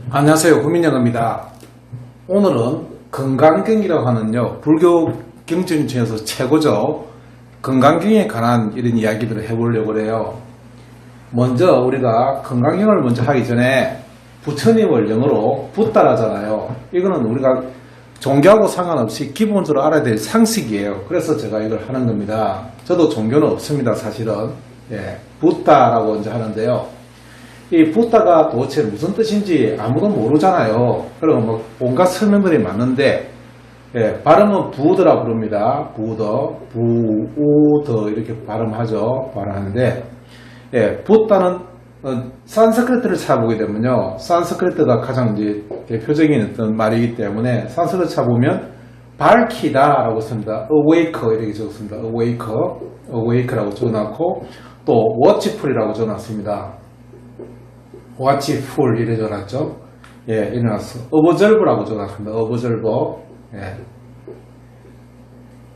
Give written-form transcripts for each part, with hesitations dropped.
안녕하세요. 구민영입니다. 오늘은 건강경이라고 하는요, 불교 경전 중에서 최고죠. 건강경에 관한 이런 이야기들을 해보려고 해요. 먼저 우리가 건강경을 먼저 하기 전에 부처님을 영어로 붓다라잖아요. 이거는 우리가 종교하고 상관없이 기본적으로 알아야 될 상식이에요. 그래서 제가 이걸 하는 겁니다. 저도 종교는 없습니다, 사실은. 붓다라고 먼저 하는데요. 이 붓다가 도대체 무슨 뜻인지 아무도 모르잖아요. 그럼 뭐 온갖 설명들이 많은데, 발음은 부더라 부릅니다. 부더 이렇게 발음하죠. 발음하는데, 붓다는 산스크리트를 찾아보게 되면요, 산스크리트가 가장 이제 대표적인 어떤 말이기 때문에 산스크리트 찾아보면 밝히다라고 씁니다. awake 이렇게 적습니다. awake라고 적어놨고, 또 watchful이라고 적어놨습니다. watchful 이래 적어놨죠. 일어났어. observe라고 적어놨습니다. observer.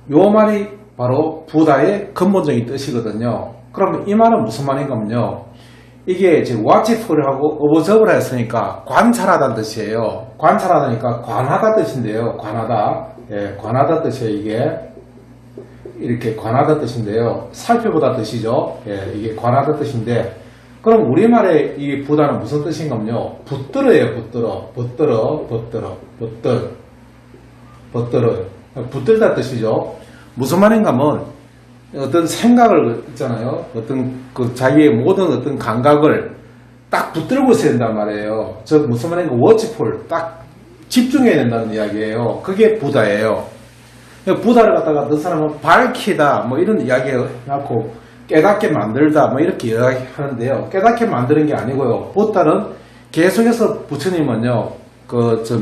요 말이 바로 부다의 근본적인 뜻이거든요. 그럼 이 말은 무슨 말인가면요, 이게 지금 watchful하고 observe라 했으니까 관찰하다는 뜻이에요. 관찰하다니까 관하다 뜻인데요. 관하다. 관하다 뜻이에요. 이게 이렇게 관하다 뜻인데요. 살펴보다 뜻이죠. 이게 관하다 뜻인데, 그럼 우리말의 이 부다는 무슨 뜻인가면요, 붙들어예요. 붙들다 뜻이죠. 무슨 말인가면 어떤 생각을 있잖아요. 어떤 자기의 모든 어떤 감각을 딱 붙들고 있어야 된단 말이에요. 즉 무슨 말인가, 워치풀, 딱 집중해야 된다는 이야기예요. 그게 부다예요. 부다를 갖다가 그 사람은 밝히다 뭐 이런 이야기 해갖고 깨닫게 만들다 뭐 이렇게 이야기하는데요. 깨닫게 만드는 게 아니고요. 부다는 계속해서 부처님은요,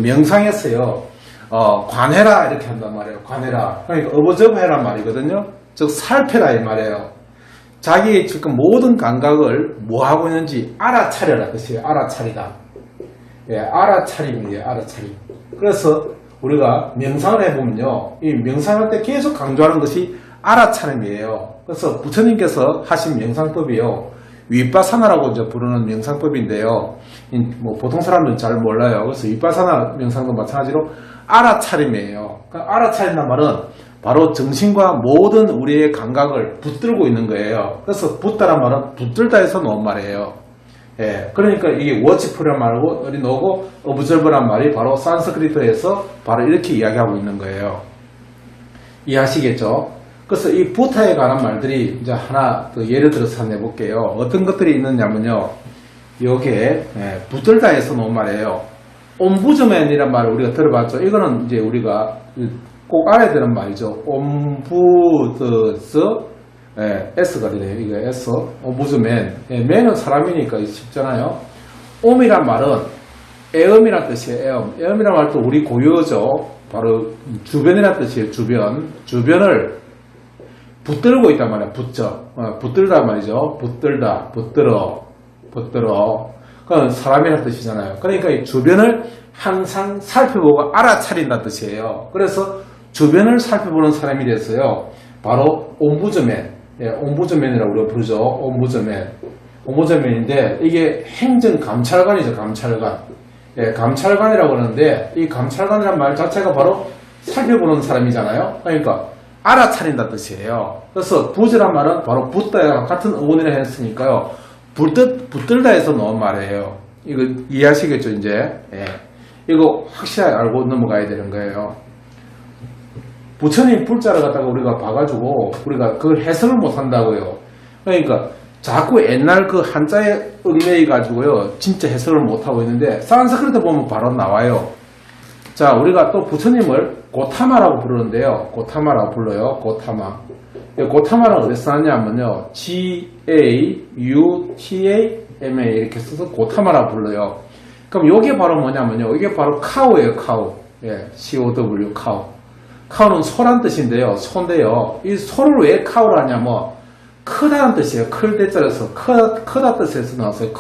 명상했어요. 관해라 이렇게 한단 말이에요. 관해라. 그러니까 어버저버해란 말이거든요. 즉 살펴라 이 말이에요. 자기 지금 모든 감각을 뭐 하고 있는지 알아차려라 뜻이에요. 알아차리다. 알아차림이에요. 알아차림. 그래서 우리가 명상을 해보면요, 이 명상할 때 계속 강조하는 것이 알아차림이에요. 그래서 부처님께서 하신 명상법이요, 위빠사나라고 이제 부르는 명상법인데요. 뭐 보통 사람들은 잘 몰라요. 그래서 위빠사나 명상도 마찬가지로 알아차림이에요. 그러니까 알아차린다는 말은 바로 정신과 모든 우리의 감각을 붙들고 있는 거예요. 그래서 붙다란 말은 붙들다 해서 놓은 말이에요. 그러니까 이게 워치풀이란 말고 어디 놓고 observe란 말이 바로 산스크리트에서 바로 이렇게 이야기하고 있는 거예요. 이해하시겠죠? 그래서 이 부타에 관한 말들이 이제 하나 더 예를 들어서 한번 해볼게요. 어떤 것들이 있느냐면요, 여기에 붙들다 해서 놓은 말이에요. 옴부즈맨이란 말을 우리가 들어봤죠. 이거는 이제 우리가 꼭 알아야 되는 말이죠. 옴부드스, S가 되네요. 이거 S, 옴부즈맨. 맨은 사람이니까 쉽잖아요. 옴이란 말은 애음이란 뜻이에요. 애음이란 말도 우리 고유어죠. 바로 주변이란 뜻이에요. 주변을 붙들고 있단 말이야. 붙들다 말이죠. 붙들어. 그건 사람이란 뜻이잖아요. 그러니까 이 주변을 항상 살펴보고 알아차린다는 뜻이에요. 그래서 주변을 살펴보는 사람이 됐어요. 바로 옴부즈맨. 옴부즈맨이라고 우리가 부르죠. 옴부즈맨인데 이게 행정감찰관이죠. 감찰관이라고 하는데, 이 감찰관이라는 말 자체가 바로 살펴보는 사람이잖아요. 그러니까 알아차린다는 뜻이에요. 그래서 부즈란 말은 바로 붙다와 같은 어원이라 했으니까요, 붙들다 해서 넣은 말이에요. 이거 이해하시겠죠, 이제? 이거 확실하게 알고 넘어가야 되는 거예요. 부처님 불자를 갖다가 우리가 봐가지고 우리가 그걸 해석을 못 한다고요. 그러니까 자꾸 옛날 그 한자에 얽매여 가지고요, 진짜 해석을 못 하고 있는데 산스크리트 보면 바로 나와요. 자, 우리가 또 부처님을 고타마라고 부르는데요. 고타마라고 불러요. 고타마라고 왜 쓰냐면요, G-A-U-T-A-M-A 이렇게 써서 고타마라고 불러요. 그럼 이게 바로 뭐냐면요, 이게 바로 카우예요. 카우. C-O-W, 카우. 카우는 소란 뜻인데요. 소인데요. 이 소를 왜 카우를 하냐면 크다는 뜻이에요. 클 대자에서 크다 뜻에서 나왔어요.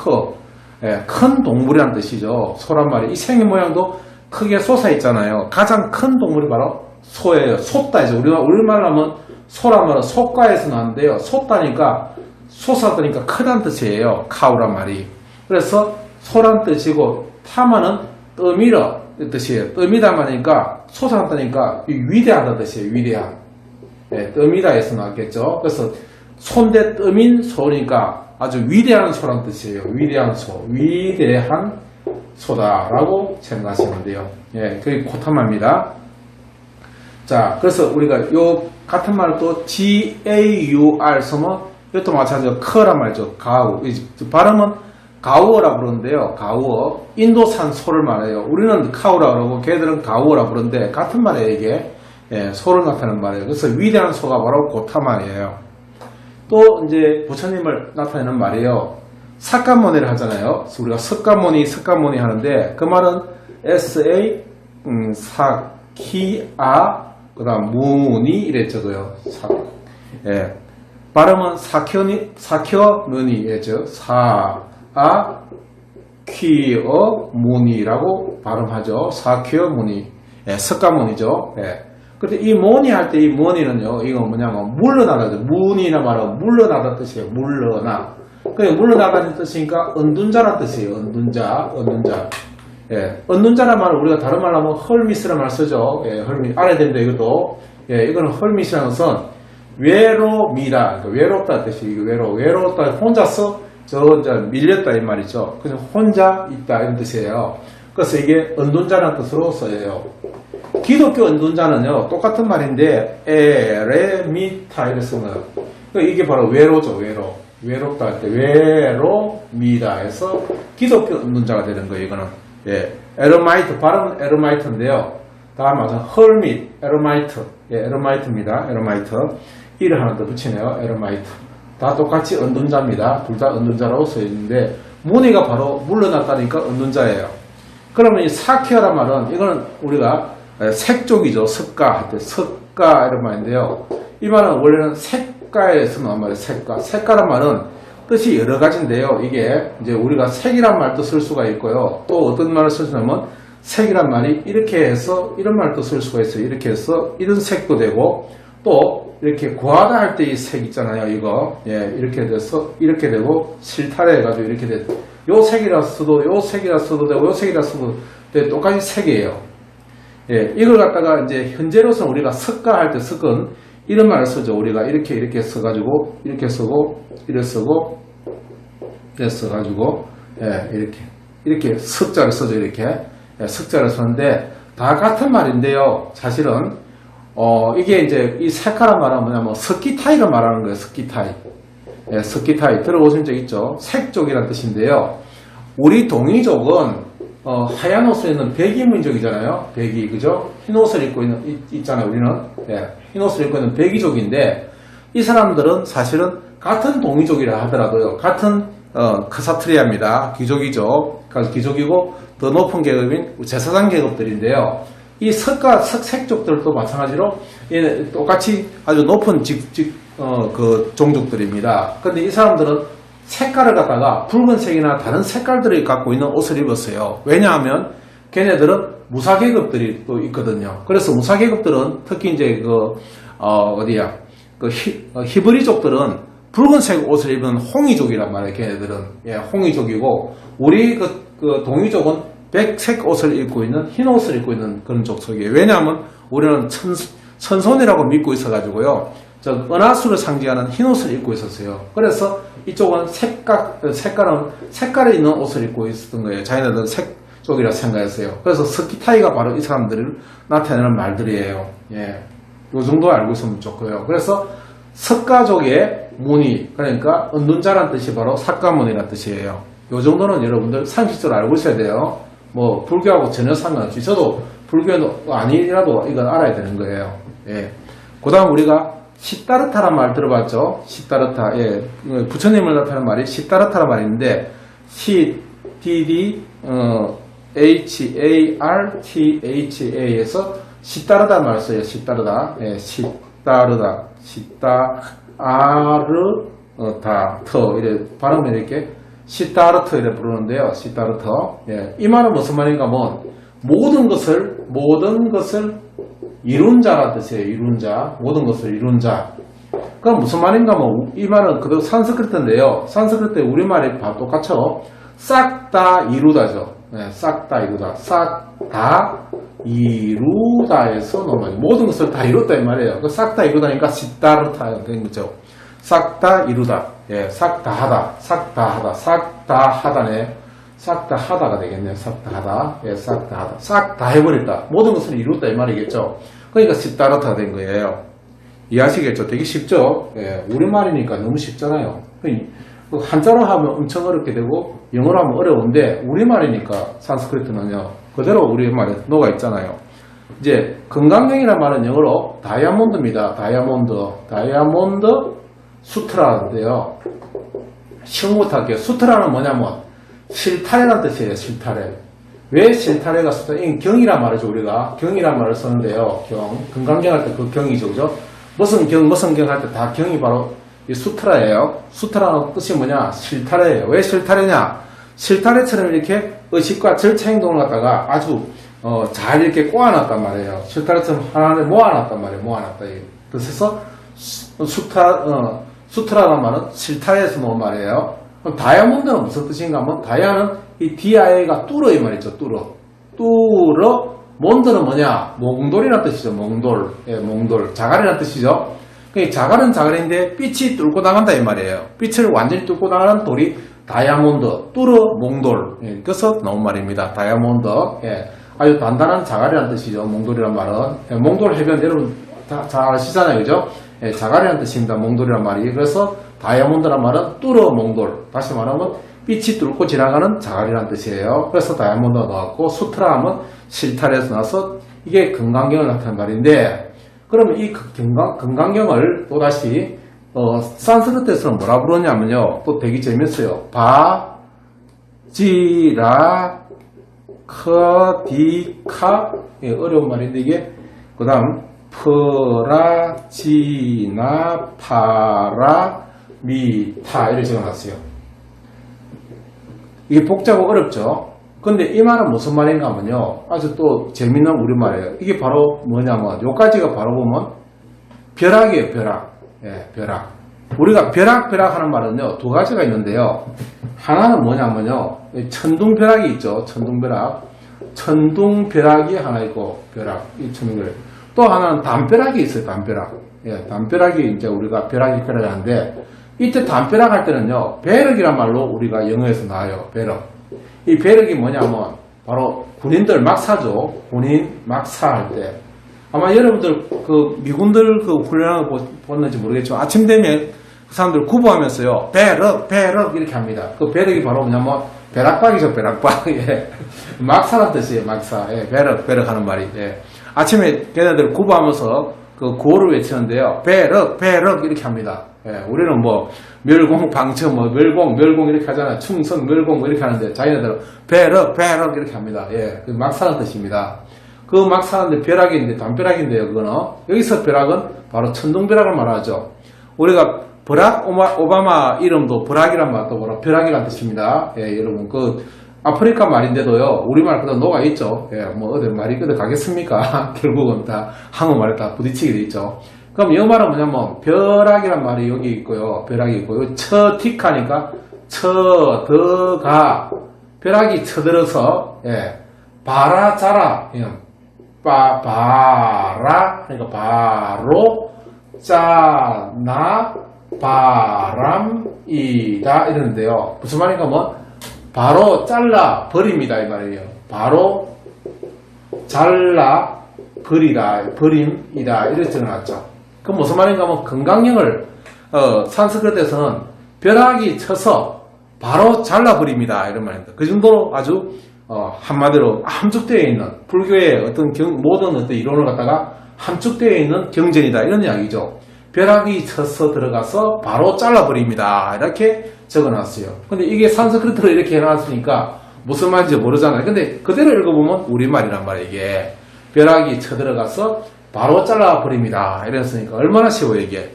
큰 동물이라는 뜻이죠. 소란 말이. 이 생긴 모양도 크게 솟아 있잖아요. 가장 큰 동물이 바로 소예요. 솟다이죠. 우리말로 하면 소란 말은 속가에서 나왔는데요. 솟다니까 솟았다니까 크다는 뜻이에요. 카우란 말이. 그래서 소란 뜻이고 타마는 떠밀어 뜻이에요. 떠미다 말이니까 솟았다니까 위대하다 뜻이에요. 위대한. 예, 떠미다에서 나왔겠죠. 그래서 손대 떠민 소니까 아주 위대한 소란 뜻이에요. 위대한 소, 위대한 소다라고 생각하시면 돼요. 예, 그게 고타마입니다. 자, 그래서 우리가 요 같은 말을 또 GAUR 쓰면 이것도 마찬가지로 커란 말이죠. 가우. 발음은 가우어라 부르는데요. 가우어. 인도산 소를 말해요. 우리는 카우라 그러고 걔들은 가우어라 부르는데 같은 말이에요, 이게. 예, 소를 나타내는 말이에요. 그래서 위대한 소가 바로 고타마예요. 또 이제 부처님을 나타내는 말이에요. 사카모니를 하잖아요. 우리가 석가모니 하는데 그 말은 SA 사키아 그다음 무니 이랬죠. 예. 발음은 사켜무니죠. 사키어 무니라고 발음하죠. 사켜무니. 예, 석가모니죠. 예. 근데 이 모니 할 때 이 모니는요, 이거 뭐냐면 물러나다죠. 무니나 말하면 물러나다 뜻이에요. 물러나. 그게 물러나다는 뜻이니까 은둔자란 뜻이에요. 은둔자. 예, 은둔자란 말은 우리가 다른 말로 하면 헐미스란 말 쓰죠. 예, 헐미. 알아야 됩니다, 이것도. 예, 이거는 헐미스라는 것은 외로미다. 그러니까 외롭다 뜻이 이거 외롭다. 혼자서 밀렸다 이 말이죠. 그냥 혼자 있다 이런 뜻이에요. 그래서 이게 은둔자라는 뜻으로 써요. 기독교 은둔자는요, 똑같은 말인데, 에레미타 이렇게 쓰면, 이게 바로 외로죠, 외롭다 할 때, 외로미다 해서 기독교 은둔자가 되는 거예요, 이거는. 예. 에르마이트, 발음은 에르마이트인데요. 다음 맞아, 헐밋, 에르마이트. 예, 에르마이트입니다, 에르마이트. 이를 하나 더 붙이네요, 에르마이트. 다 똑같이 은둔자입니다. 둘 다 은둔자라고 써있는데, 무늬가 바로 물러났다니까 은둔자예요. 그러면 이 사키어란 말은, 이거는 우리가 색족이죠. 석가 할 때 석가 이런 말인데요. 이 말은 원래는 색가에서 나온 말이에요. 색가란 말은 뜻이 여러 가지인데요. 이게 이제 우리가 색이란 말도 쓸 수가 있고요. 또 어떤 말을 쓸 수 있냐면 색이란 말이 이렇게 해서 이런 말도 쓸 수가 있어요. 이렇게 해서 이런 색도 되고 또 이렇게 구하다 할 때 이 색 있잖아요. 이거 예, 이렇게 돼서 이렇게 되고 실타래 해가지고 이렇게 돼. 요 색이라 써도 요 색이라 써도 되고 요 색이라 써도 되고 똑같이 색이에요. 예, 이걸 갖다가 이제 현재로서는 우리가 석가 할 때 석은 이런 말을 쓰죠. 우리가 이렇게 써가지고 이렇게 쓰고 이렇게 쓰고 이렇게 써가지고 예, 이렇게 석자를 쓰죠. 이렇게 예, 석자를 쓰는데 다 같은 말인데요. 사실은 이게 이제 이 색깔한 말은 뭐냐면 석기타이를 말하는 거예요. 석기타이. 예, 석기타이 들어보신 적 있죠? 색족이라는 뜻인데요. 우리 동이족은 하얀 옷을 입는 백이민족이잖아요. 백이, 그죠? 흰 옷을 입고 있잖아요, 우리는. 예, 흰 옷을 입고 있는 백이족인데, 이 사람들은 사실은 같은 동이족이라 하더라도요, 같은, 크사트리아입니다. 귀족이죠. 귀족이고, 더 높은 계급인 제사장 계급들인데요. 이 색족들도 마찬가지로, 똑같이 아주 높은 그 종족들입니다. 근데 이 사람들은 색깔을 갖다가 붉은색이나 다른 색깔들을 갖고 있는 옷을 입었어요. 왜냐하면 걔네들은 무사계급들이 또 있거든요. 그래서 무사계급들은 특히 이제 히브리족들은 붉은색 옷을 입은 홍이족이란 말이에요. 걔네들은 예, 홍이족이고 우리 그 동이족은 백색 옷을 입고 있는 흰 옷을 입고 있는 그런 족속이에요. 왜냐하면 우리는 천손이라고 믿고 있어가지고요. 은하수를 상징하는 흰 옷을 입고 있었어요. 그래서 이쪽은 색깔이 있는 옷을 입고 있었던 거예요. 자기네들은 색쪽이라 생각했어요. 그래서 스키타이가 바로 이 사람들을 나타내는 말들이에요. 예. 요 정도 알고 있으면 좋고요. 그래서 석가족의 무늬, 그러니까 은둔자란 뜻이 바로 삭가무늬란 뜻이에요. 요 정도는 여러분들 상식적으로 알고 있어야 돼요. 뭐, 불교하고 전혀 상관없이. 저도 불교는 아니라도 이건 알아야 되는 거예요. 예. 그 다음 우리가 시타르타란 말 들어봤죠? 시타르타. 예. 부처님을 나타내는 말이 시타르타란 말이 있는데, HARTHA에서 시타르다 말을 써요. 시타르다. 예. 시타르다. 터. 이래, 발음을 이렇게 시타르터 이래 부르는데요. 시타르터. 예. 이 말은 무슨 말인가 하면, 모든 것을 이룬 자란 뜻이에요. 이룬 자. 모든 것을 이룬 자. 그럼 무슨 말인가 하면, 이 말은 그대로 산스크리트인데요. 산스크리트 우리말이 다 똑같죠? 싹 다 이루다죠. 싹 다 이루다. 싹 다 이루다에서 넘어가요. 모든 것을 다 이뤘다 이 말이에요. 싹 다 이루다니까 시다르타 된 거죠. 싹 다 이루다. 싹 다 하다. 싹 다 하다. 싹 다 하다네. 싹 다 하다가 되겠네요. 싹 다 하다. 싹 다 하다. 싹 다 해버렸다. 모든 것을 이뤘다 이 말이겠죠. 그러니까 시다르타 된 거예요. 이해하시겠죠? 되게 쉽죠? 우리말이니까 너무 쉽잖아요. 한자로 하면 엄청 어렵게 되고 영어로 하면 어려운데 우리말이니까 산스크리트는요 그대로 우리말에 녹아 있잖아요. 이제 건강경이라는 말은 영어로 다이아몬드입니다. 다이아몬드 수트라인데요. 시험부터 할게요. 수트라는 뭐냐면 실타래라는 뜻이에요. 실타래. 왜 실타래가 수트라? 경이란 말이죠. 우리가 경이란 말을 쓰는데요. 건강경 할 때 그 경이죠. 그죠? 무슨 경 할 때 다 경이 바로 이 수트라예요. 수트라는 뜻이 뭐냐? 실타래예요. 왜 실타래냐? 실타래처럼 이렇게 의식과 절차 행동을 갖다가 아주 잘 이렇게 꼬아놨단 말이에요. 실타래처럼 하나를 모아놨단 말이에요. 모아놨다. 그래서 수트라는 말은 실타래에서 놓은 말이에요. 그럼 다이아몬드는 무슨 뜻인가 하면 다이아는 이 DIA가 뚫어 이 말이죠. 뚫어. 몬드는 뭐냐? 몽돌이라는 뜻이죠. 몽돌. 자갈이라는 뜻이죠. 자갈은 자갈인데 빛이 뚫고 나간다 이 말이에요. 빛을 완전히 뚫고 나가는 돌이 다이아몬드, 뚫어 몽돌. 그래서 나온 말입니다. 다이아몬드. 아주 단단한 자갈이라는 뜻이죠. 몽돌이란 말은. 몽돌 해변 여러분 다 잘 아시잖아요. 그죠? 자갈이라는 뜻입니다. 몽돌이란 말이. 그래서 다이아몬드란 말은 뚫어 몽돌. 다시 말하면 빛이 뚫고 지나가는 자갈이라는 뜻이에요. 그래서 다이아몬드가 나왔고 수트라 하면 실타래에서 나와서 이게 건강경을 나타낸 말인데 그러면 이 건강경을 또다시 산스크리트에서는 뭐라 부르냐면요. 또 되게 재밌어요. 바지라 커디카 어려운 말인데 이게 그 다음 프라지나 파라미타 이렇게 적어놨어요. 이게 복잡하고 어렵죠. 근데 이 말은 무슨 말인가 하면요. 아주 또 재밌는 우리말이에요. 이게 바로 뭐냐면 요까지가 바로 보면 벼락이에요. 벼락. 우리가 벼락 하는 말은요. 두 가지가 있는데요. 하나는 뭐냐면요. 천둥벼락이 있죠. 천둥벼락이 하나 있고 이 천둥벼락. 또 하나는 담벼락이 있어요. 담벼락이 이제 우리가 벼락이 하는데 이때 담벼락 할 때는요. 배럭이란 말로 우리가 영어에서 나와요. 배럭. 이 배럭이 뭐냐면 바로 군인들 막사죠. 군인 막사할 때 아마 여러분들 그 미군들 그 훈련을 보는지 모르겠지만 아침 되면 그 사람들 구보하면서요. 배럭 이렇게 합니다. 그 배럭이 바로 뭐냐면 벼락박이죠. 벼락박. 막사란 뜻이에요. 막사. 배럭 하는 말이. 아침에 걔네들 구보하면서 그 구호를 외치는데요. 배럭 이렇게 합니다. 우리는 뭐 멸공 방청 멸공 이렇게 하잖아요. 충성 멸공 이렇게 하는데 자기네들은 배럭 이렇게 합니다. 그 막사는 뜻입니다. 그 막사는데 벼락인데 담벼락인데요. 그거는 여기서 벼락은 바로 천둥벼락을 말하죠. 우리가 버락 오바마 이름도 버락이란 말도 바로 벼락이란 뜻입니다. 여러분 그 아프리카 말인데도요. 우리말 그대로 녹아 있죠. 뭐 어디 말이 그대로 가겠습니까? 결국은 다 한국말에 다 부딪히게 돼 있죠. 그럼 이 말은 뭐냐면 벼락이란 말이 여기 있고요. 벼락이 있고 처틱하니까 쳐들어가 벼락이 쳐들어서 바라자라 바라 그러니까 바로 짜나 바람이다 이러는데요. 무슨 말인가 하면 바로 잘라 버립니다 이 말이에요. 바로 잘라 버림이다 이렇게 적어놨죠. 그럼 무슨 말인가 하면 건강경을 산스크리트에서는 벼락이 쳐서 바로 잘라버립니다 이런 말입니다. 그 정도로 아주 한마디로 함축되어 있는 불교의 어떤 모든 어떤 이론을 갖다가 함축되어 있는 경전이다 이런 이야기죠. 벼락이 쳐서 들어가서 바로 잘라버립니다 이렇게 적어놨어요. 근데 이게 산스크리트로 이렇게 해놨으니까 무슨 말인지 모르잖아요. 근데 그대로 읽어보면 우리말이란 말이에요. 이게 벼락이 쳐들어가서 바로 잘라버립니다 이랬으니까 얼마나 쉬워요 이게.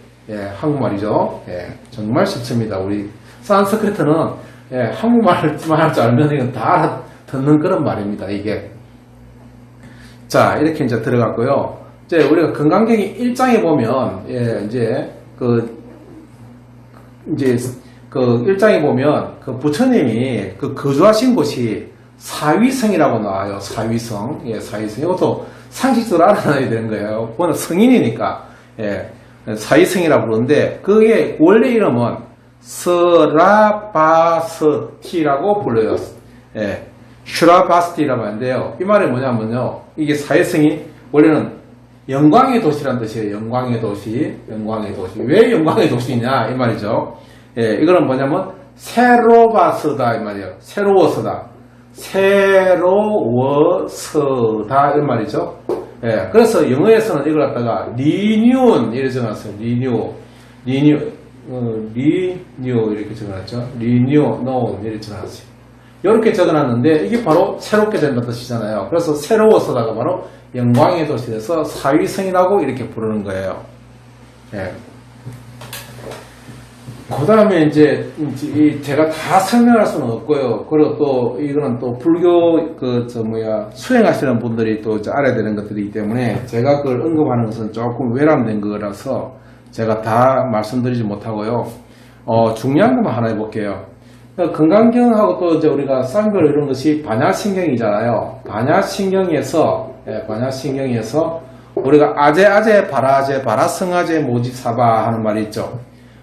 한국말이죠. 정말 쉽습니다. 우리 산스크리트는 한국말만 할 줄 알면 이건 다 듣는 그런 말입니다 이게. 자 이렇게 이제 들어갔고요. 이제 우리가 건강경이 1장에 보면 이제 그 1장에 보면 그 부처님이 그 거주하신 곳이 사위성이라고 나와요. 사위성. 예, 사위성. 이것도 상식적으로 알아놔야 되는 거예요. 그거는 성인이니까. 예, 사위성이라고 부르는데, 그게 원래 이름은 스라바스티라고 불러요. 예, 슈라바스티라고 하는데요. 이 말이 뭐냐면요. 이게 사위성이 원래는 영광의 도시란 뜻이에요. 영광의 도시. 영광의 도시. 왜 영광의 도시냐? 이 말이죠. 예, 이거는 뭐냐면, 새로바스다. 이 말이에요. 새로워서다. 새로워서다. 이 말이죠. 예, 그래서 영어에서는 이걸 갖다가 리뉴 이렇게 적어놨어요. 리뉴 이렇게 적어놨죠. 리뉴, 노 이렇게 적어놨어요. 이렇게 적어놨는데 이게 바로 새롭게 된다는 뜻이잖아요. 그래서 새로워서다가 바로 영광의 도시에서 사위성이라고 이렇게 부르는 거예요. 예. 그 다음에 이제 제가 다 설명할 수는 없고요. 그리고 또 이거는 또 불교 수행하시는 분들이 또 알아야 되는 것들이기 때문에 제가 그걸 언급하는 것은 조금 외람된 거라서 제가 다 말씀드리지 못하고요. 중요한 것만 하나 해볼게요. 건강경하고 또 이제 우리가 쌍별 이런 것이 반야신경이잖아요. 반야신경에서 우리가 아제 바라제 바라성아제 모집사바 하는 말이 있죠.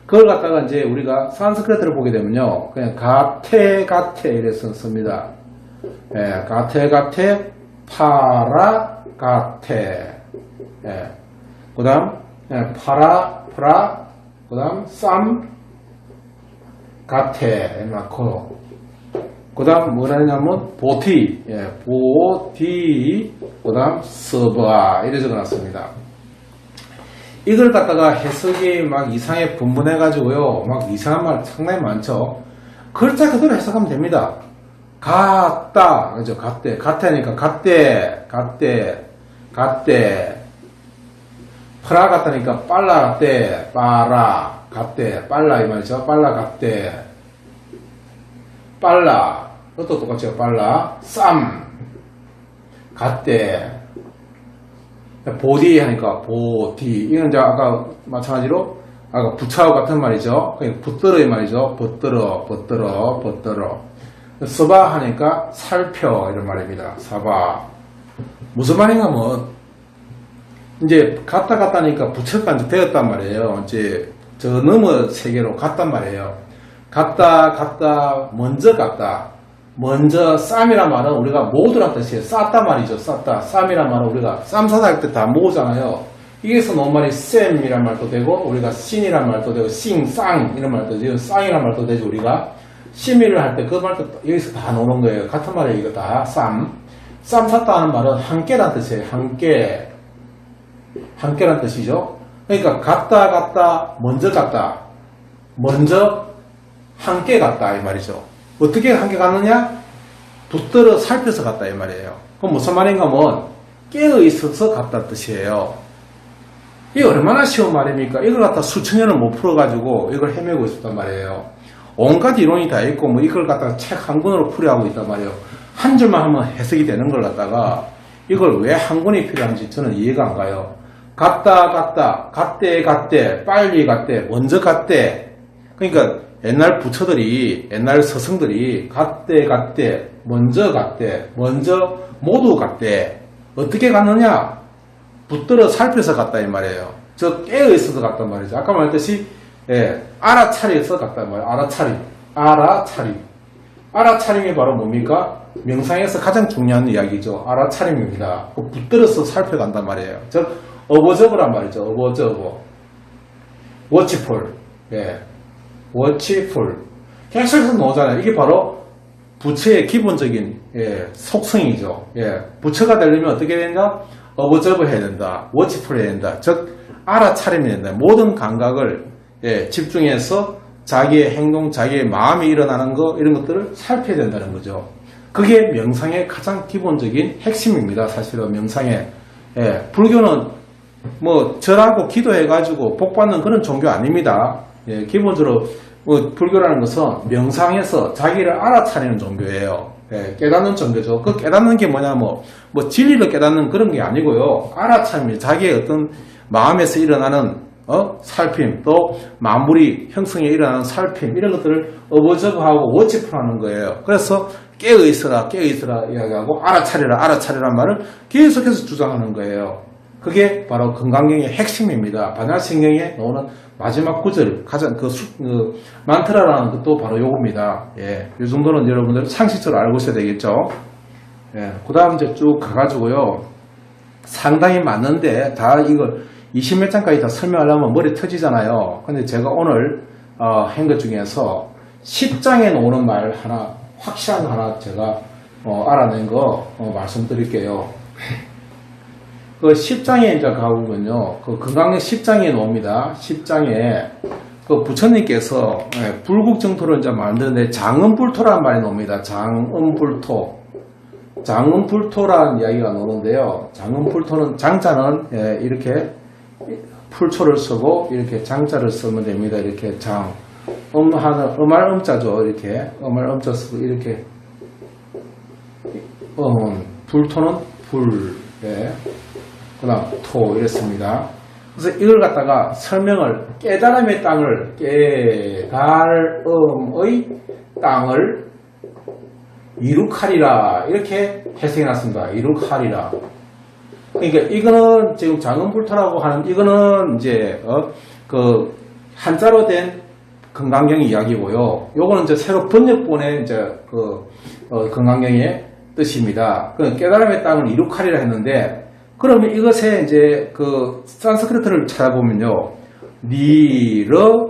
그걸 갖다가 이제 우리가 산스크리트를 보게 되면요. 그냥 가테 이래서 씁니다. 예, 가테 파라 가테. 예. 그다음 파라 그다음 쌈 가테 맞고 그다음 뭐라냐면 보티. 예, 보티 그다음 서바 이래 적어놨습니다. 이걸 갖다가 해석이 막 이상하게 분분해가지고요. 막 이상한 말 상당히 많죠. 글자 그대로 해석하면 됩니다. 갔다. 그죠? 갔대. 갔대니까 갔대. 프라 갔다니까 빨라 갔대. 빠라. 갔대. 빨라 이 말이죠. 빨라 갔대. 빨라. 그것도 똑같죠. 빨라. 쌈. 갔대. 보디 하니까 보디. 이건 이제 아까 마찬가지로 아까 부차와 같은 말이죠. 붙들어 이 말이죠. 붙들어. 서바 하니까 살펴 이런 말입니다. 사바. 무슨 말인가 하면 이제 갔다니까 붙였다 이제 되었단 말이에요. 이제 저 넘어 세계로 갔단 말이에요. 갔다 먼저 쌈이란 말은 우리가 모으란 뜻이에요. 쌌단 말이죠. 쌌다. 쌈이란 말은 우리가 쌈 사다 할 때 다 모으잖아요. 여기서 놓은 말이 쌤이란 말도 되고 우리가 신이란 말도 되고 싱, 쌍 이런 말도 되고 쌍이란 말도 되죠. 우리가 심의를 할 때 그 말도 여기서 다 놓는 거예요. 같은 말이에요. 이거 다 쌈 샀다 하는 말은 함께란 뜻이에요. 함께란 뜻이죠. 그러니까 갔다 먼저 함께 갔다 이 말이죠. 어떻게 함께 갔느냐? 붙들어 살펴서 갔다 이 말이에요. 그럼 무슨 말인가 하면 깨어 있어서 갔다 뜻이에요. 이게 얼마나 쉬운 말입니까? 이걸 갖다 수천 년을 못 풀어가지고 이걸 헤매고 있었단 말이에요. 온갖 이론이 다 있고 뭐 이걸 갖다가 책 한 권으로 풀이하고 있단 말이에요. 한 줄만 하면 해석이 되는 걸 갖다가 이걸 왜 한 권이 필요한지 저는 이해가 안 가요. 갔대, 빨리 갔대, 먼저 갔대. 그러니까 옛날 부처들이, 옛날 스승들이 갔대, 먼저 모두 갔대. 어떻게 갔느냐? 붙들어 살펴서 갔다 이 말이에요. 저 깨어 있어서 갔단 말이죠. 아까 말했듯이 알아차려서 갔단 말이에요. 알아차림이 바로 뭡니까? 명상에서 가장 중요한 이야기죠. 알아차림입니다. 붙들어서 살펴간단 말이에요. 즉 어버저버란 말이죠. 어버저버. 워치풀. 워치풀. 계속해서 나오잖아요. 이게 바로 부처의 기본적인 속성이죠. 부처가 되려면 어떻게 되냐? 어버저버 해야 된다. 워치풀 해야 된다. 즉 알아차림해야 된다. 모든 감각을 집중해서 자기의 행동, 자기의 마음이 일어나는 거 이런 것들을 살펴야 된다는 거죠. 그게 명상의 가장 기본적인 핵심입니다. 사실은 명상의 불교는 뭐 절하고 기도해가지고 복받는 그런 종교 아닙니다. 기본적으로 불교라는 것은 명상에서 자기를 알아차리는 종교예요. 깨닫는 종교죠. 그 깨닫는 게 뭐냐 뭐 진리를 깨닫는 그런 게 아니고요. 알아차림이 자기의 어떤 마음에서 일어나는 살핌, 또 만물이 형성에 일어나는 살핌 이런 것들을 어버저버하고 워치풀하는 거예요. 그래서 깨어있어라 이야기하고 알아차리란 말을 계속해서 주장하는 거예요. 그게 바로 건강경의 핵심입니다. 반야신경에 나오는 마지막 구절, 가장 만트라라는 것도 바로 요겁니다. 예, 이 정도는 여러분들 상식적으로 알고 있어야 되겠죠. 예, 그 다음 이제 쭉 가가지고요. 상당히 많은데 다 이걸 20몇 장까지 다 설명하려면 머리 터지잖아요. 근데 제가 오늘 한 것 중에서 10장에 나오는 말 하나, 확실한 거 하나 제가 알아낸 거 말씀드릴게요. 그 10장에 이제 가보면요. 그 건강경 10장에 나옵니다. 10장에 그 부처님께서 불국정토를 이제 만드는데 장음불토라는 말이 나옵니다. 장음불토라는 이야기가 나오는데요. 장음불토는 장자는 이렇게 풀초를 쓰고 이렇게 장자를 쓰면 됩니다. 이렇게 장. 음할 음자죠. 이렇게 음할 음자 쓰고 이렇게 불토는 불. 그 다음 토 이랬습니다. 그래서 이걸 갖다가 설명을 깨달음의 땅을 깨달음의 땅을 이룩하리라 이렇게 해석해놨습니다. 이룩하리라. 그러니까 이거는 지금 장음불토라고 하는 이거는 이제 그 한자로 된 건강경 이야기고요. 요거는 이제 새로 번역본의 이제 건강경의 뜻입니다. 그 깨달음의 땅을 이룩하리라 했는데 그러면 이것에 이제 그 산스크리트를 찾아보면요. 니르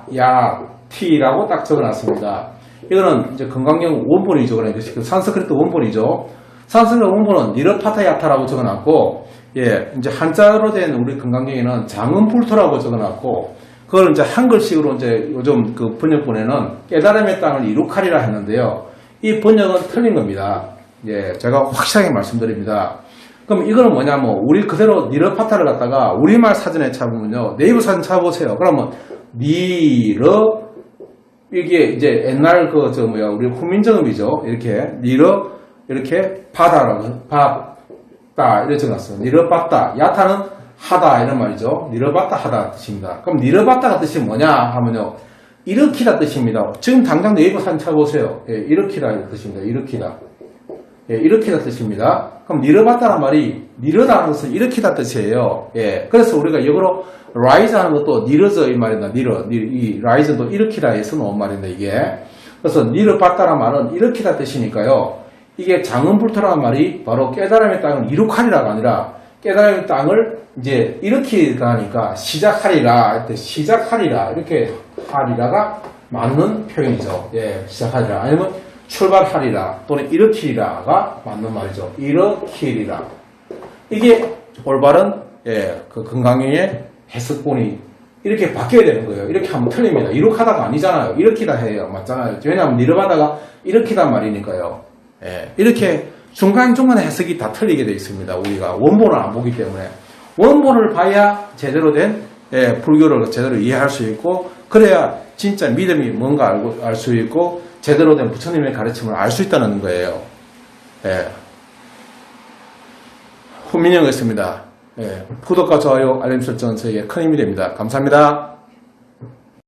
파다야티라고 딱 적어놨습니다. 이거는 이제 건강경 원본이죠. 그러니까 그 산스크리트 원본이죠. 산스크리트 원본은 니르파타야타라고 적어놨고, 예, 이제 한자로 된 우리 건강경에는 장음불토라고 적어놨고, 그걸 이제 한글식으로 이제 요즘 그 번역본에는 깨달음의 땅을 이룩하리라 했는데요. 이 번역은 틀린 겁니다. 예, 제가 확실하게 말씀드립니다. 그럼 이거는 뭐냐면, 우리 그대로 니르파타를 갖다가 우리말 사전에 찾아보면요. 네이버 사전 찾아보세요. 그러면, 이게 이제 옛날 우리 훈민정음이죠. 이렇게, 이렇게 바다라고, 바다, 이렇게 적어놨어요. 니르바다, 야타는 하다, 이런 말이죠. 니르바다 하다 뜻입니다. 그럼 니르바다가 뜻이 뭐냐 하면요. 일으키다 뜻입니다. 지금 당장 네이버 사전 찾아보세요. 예, 일으키다 뜻입니다. 일으키다. 예, 일으키다 뜻입니다. 그럼 니르바다란 말이 니르다는 것은 일으키다 뜻이에요. 예, 그래서 우리가 역으로 rise 하는 것도 니르저 이 말입니다. 이 rise도 일으키다 해서 나온 말인데 이게. 그래서 니르바다란 말은 일으키다 뜻이니까요. 이게 장음불토라는 말이 바로 깨달음의 땅을 이룩하리라가 아니라 깨달음의 땅을 이제 일으키다 하니까 시작하리라 이렇게 하리라가 맞는 표현이죠. 예, 시작하리라 아니면 출발하리라 또는 일으키리라가 맞는 말이죠. 일으키리라. 이게 올바른 그 건강경의 해석본이 이렇게 바뀌어야 되는 거예요. 이렇게 하면 틀립니다. 이룩하다가 아니잖아요. 일으키다 해요. 맞잖아요. 왜냐하면 니르바다가 일으키다 말이니까요. 예, 이렇게 중간중간에 해석이 다 틀리게 되어 있습니다. 우리가 원본을 안 보기 때문에 원본을 봐야 제대로 된 불교를 제대로 이해할 수 있고 그래야 진짜 믿음이 뭔가 알 수 있고 제대로 된 부처님의 가르침을 알 수 있다는 거예요. 예. 훈민영이었습니다. 예. 구독과 좋아요, 알림 설정은 저에게 큰 힘이 됩니다. 감사합니다.